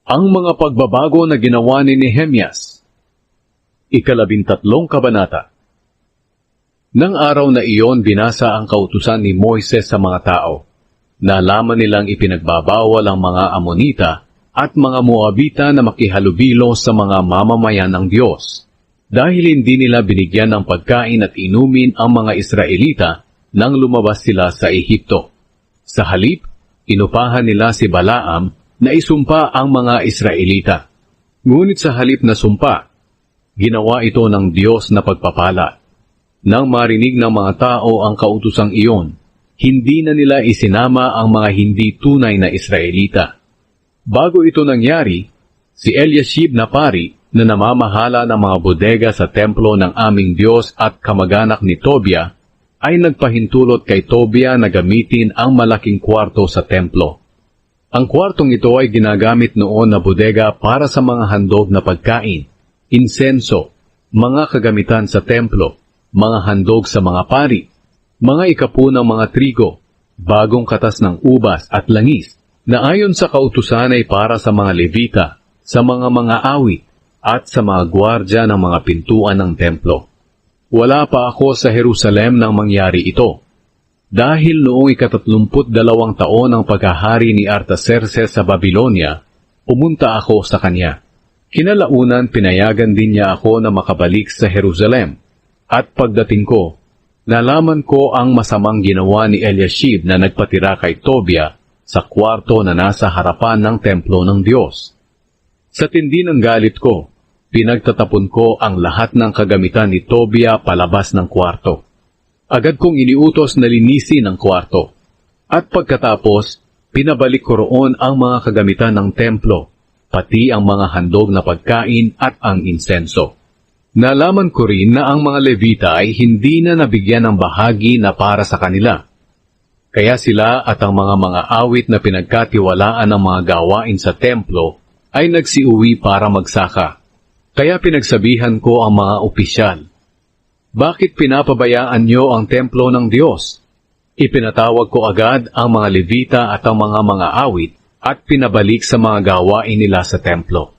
Ang mga pagbabago na ginawa ni Nehemias. 13 kabanata. Nang araw na iyon binasa ang kautusan ni Moises sa mga tao. Nalaman nilang ipinagbabawal ang mga Amonita at mga Moabita na makihalubilo sa mga mamamayan ng Diyos, dahil hindi nila binigyan ng pagkain at inumin ang mga Israelita nang lumabas sila sa Ehipto. Sa halip, inupahan nila si Balaam na isumpa ang mga Israelita. Ngunit sa halip na sumpa, ginawa ito ng Diyos na pagpapala. Nang marinig ng mga tao ang kautusang iyon, hindi na nila isinama ang mga hindi tunay na Israelita. Bago ito nangyari, si Eliashib na pari na namamahala ng mga bodega sa templo ng aming Diyos at kamag-anak ni Tobia, ay nagpahintulot kay Tobia na gamitin ang malaking kwarto sa templo. Ang kwartong ito ay ginagamit noon na bodega para sa mga handog na pagkain, insenso, mga kagamitan sa templo, mga handog sa mga pari, mga ikapu ng mga trigo, bagong katas ng ubas at langis, na ayon sa kautusan ay para sa mga Levita, sa mga awit, at sa mga gwardya ng mga pintuan ng templo. Wala pa ako sa Jerusalem nang mangyari ito, dahil noong 32 taon ng pagkahari ni Artaxerxes sa Babylonia, pumunta ako sa kanya. Kinalaunan pinayagan din niya ako na makabalik sa Jerusalem, at pagdating ko, nalaman ko ang masamang ginawa ni Eliashib na nagpatira kay Tobia sa kwarto na nasa harapan ng templo ng Diyos. Sa tindi ng galit ko, pinagtatapon ko ang lahat ng kagamitan ni Tobia palabas ng kwarto. Agad kong iniutos na linisin ang kwarto. At pagkatapos, pinabalik ko roon ang mga kagamitan ng templo, pati ang mga handog na pagkain at ang insenso. Nalaman ko rin na ang mga Levita ay hindi na nabigyan ng bahagi na para sa kanila. Kaya sila at ang mga awit na pinagkatiwalaan ng mga gawain sa templo ay nagsiuwi para magsaka. Kaya pinagsabihan ko ang mga opisyal, bakit pinapabayaan niyo ang templo ng Diyos? Ipinatawag ko agad ang mga Levita at ang mga awit at pinabalik sa mga gawain nila sa templo.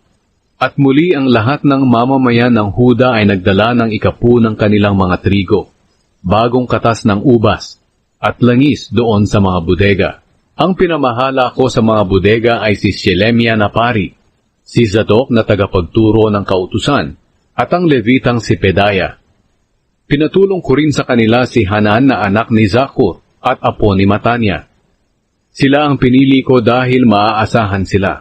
At muli ang lahat ng mamamayan ng Huda ay nagdala ng ikapu ng kanilang mga trigo, bagong katas ng ubas, at langis doon sa mga bodega. Ang pinamahala ko sa mga bodega ay si Shelemia na pari, si Zadok na tagapagturo ng kautusan, at ang Levitang si Pedaya. Pinatulong ko rin sa kanila si Hanan na anak ni Zakur at apo ni Matanya. Sila ang pinili ko dahil maaasahan sila.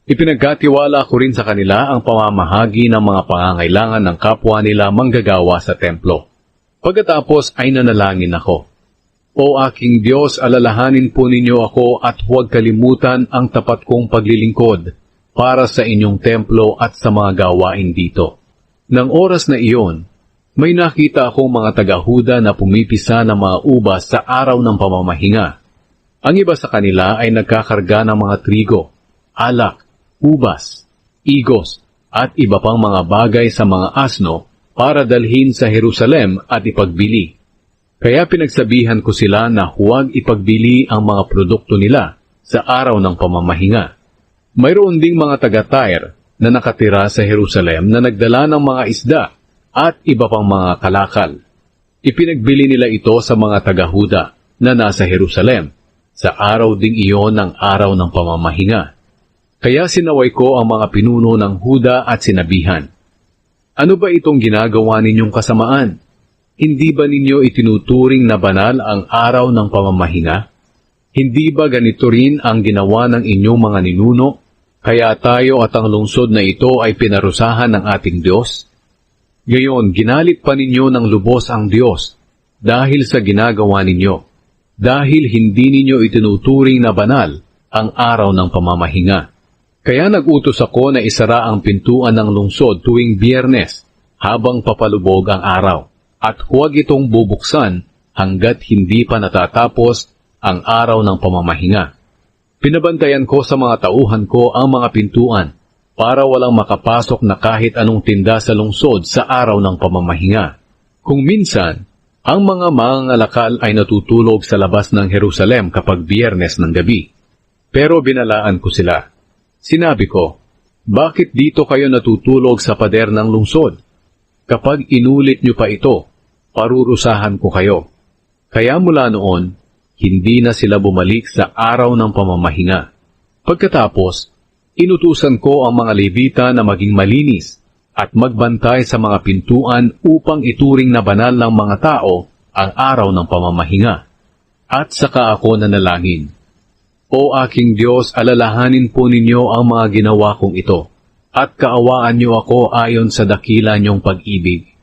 Ipinagkatiwala ko rin sa kanila ang pamamahagi ng mga pangangailangan ng kapwa nila manggagawa sa templo. Pagkatapos ay nanalangin ako, O aking Diyos, alalahanin po ninyo ako at huwag kalimutan ang tapat kong paglilingkod para sa inyong templo at sa mga gawain dito. Nang oras na iyon, may nakita akong mga taga-Huda na pumipisa ng mga ubas sa araw ng pamamahinga. Ang iba sa kanila ay nagkakarga ng mga trigo, alak, ubas, igos, at iba pang mga bagay sa mga asno para dalhin sa Jerusalem at ipagbili. Kaya pinagsabihan ko sila na huwag ipagbili ang mga produkto nila sa araw ng pamamahinga. Mayroon ding mga taga-Tyre na nakatira sa Jerusalem na nagdala ng mga isda at iba pang mga kalakal. Ipinagbili nila ito sa mga taga-Huda na nasa Jerusalem sa araw ding iyon ng araw ng pamamahinga. Kaya sinaway ko ang mga pinuno ng Huda at sinabihan, ano ba itong ginagawa ninyong kasamaan? Hindi ba ninyo itinuturing na banal ang araw ng pamamahinga? Hindi ba ganito rin ang ginawa ng inyong mga ninuno? Kaya tayo at ang lungsod na ito ay pinarusahan ng ating Diyos? Gayon, ginalit pa ninyo ng lubos ang Diyos dahil sa ginagawa ninyo, dahil hindi ninyo itinuturing na banal ang araw ng pamamahinga. Kaya nag-utos ako na isara ang pintuan ng lungsod tuwing Biyernes habang papalubog ang araw, at huwag itong bubuksan hanggat hindi pa natatapos ang araw ng pamamahinga. Pinabantayan ko sa mga tauhan ko ang mga pintuan para walang makapasok na kahit anong tinda sa lungsod sa araw ng pamamahinga. Kung minsan, ang mga mangangalakal ay natutulog sa labas ng Jerusalem kapag Biyernes ng gabi. Pero binalaan ko sila, Sinabi ko, bakit dito kayo natutulog sa pader ng lungsod? Kapag inulit niyo pa ito, parurusahan ko kayo. Kaya mula noon, hindi na sila bumalik sa araw ng pamamahinga. Pagkatapos, inutusan ko ang mga Levita na maging malinis at magbantay sa mga pintuan upang ituring na banal ng mga tao ang araw ng pamamahinga. At saka ako nanalangin, O aking Diyos, alalahanin po ninyo ang mga ginawa kong ito, at kaawaan niyo ako ayon sa dakila niyong pag-ibig.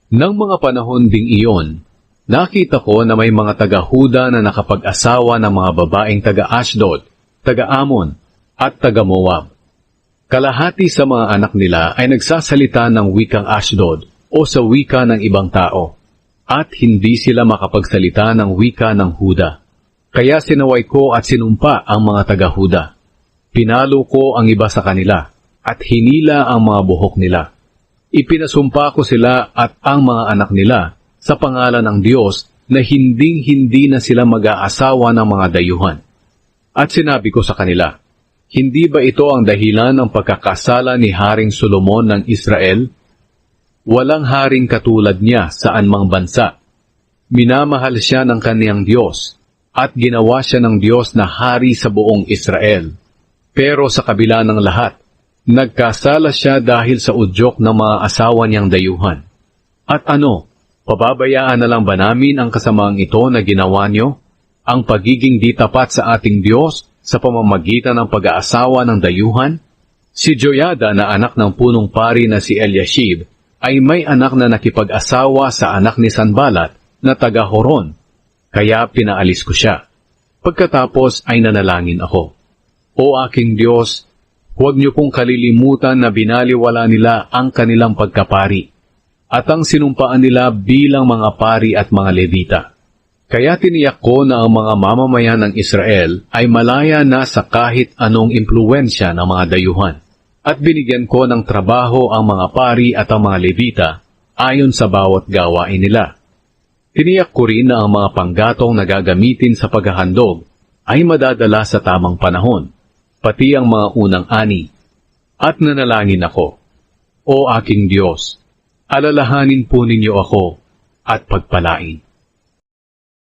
Nang mga panahon ding iyon, nakita ko na may mga taga-Huda na nakapag-asawa ng mga babaeng taga-Ashdod, taga-Amon, at taga-Moab. Kalahati sa mga anak nila ay nagsasalita ng wikang Ashdod o sa wika ng ibang tao, at hindi sila makapagsalita ng wika ng Huda. Kaya sinaway ko at sinumpa ang mga taga-Huda. Pinalo ko ang iba sa kanila at hinila ang mga buhok nila. Ipinasumpa ko sila at ang mga anak nila sa pangalan ng Diyos na hinding-hindi na sila mag-aasawa ng mga dayuhan. At sinabi ko sa kanila, hindi ba ito ang dahilan ng pagkakasala ni Haring Solomon ng Israel? Walang haring katulad niya saan mang bansa. Minamahal siya ng kaniyang Diyos at ginawa siya ng Diyos na hari sa buong Israel. Pero sa kabila ng lahat, nagkasala siya dahil sa udyok ng mga asawa niyang dayuhan. At ano, pababayaan na lang ba namin ang kasamaang ito na ginawa niyo? Ang pagiging di tapat sa ating Diyos sa pamamagitan ng pag-aasawa ng dayuhan? Si Joyada na anak ng punong pari na si Eliashib ay may anak na nakipag-asawa sa anak ni Sanballat na taga-Horon. Kaya pinaalis ko siya. Pagkatapos ay nanalangin ako. O aking Diyos, huwag niyo pong kalilimutan na binaliwala nila ang kanilang pagkapari at ang sinumpaan nila bilang mga pari at mga Levita. Kaya tiniyak ko na ang mga mamamayan ng Israel ay malaya na sa kahit anong impluwensya ng mga dayuhan. At binigyan ko ng trabaho ang mga pari at ang mga Levita ayon sa bawat gawain nila. Tiniyak ko rin na ang mga panggatong na gagamitin sa paghahandog ay madadala sa tamang panahon, pati ang mga unang ani. At nanalangin ako, O aking Diyos, alalahanin po ninyo ako at pagpalain.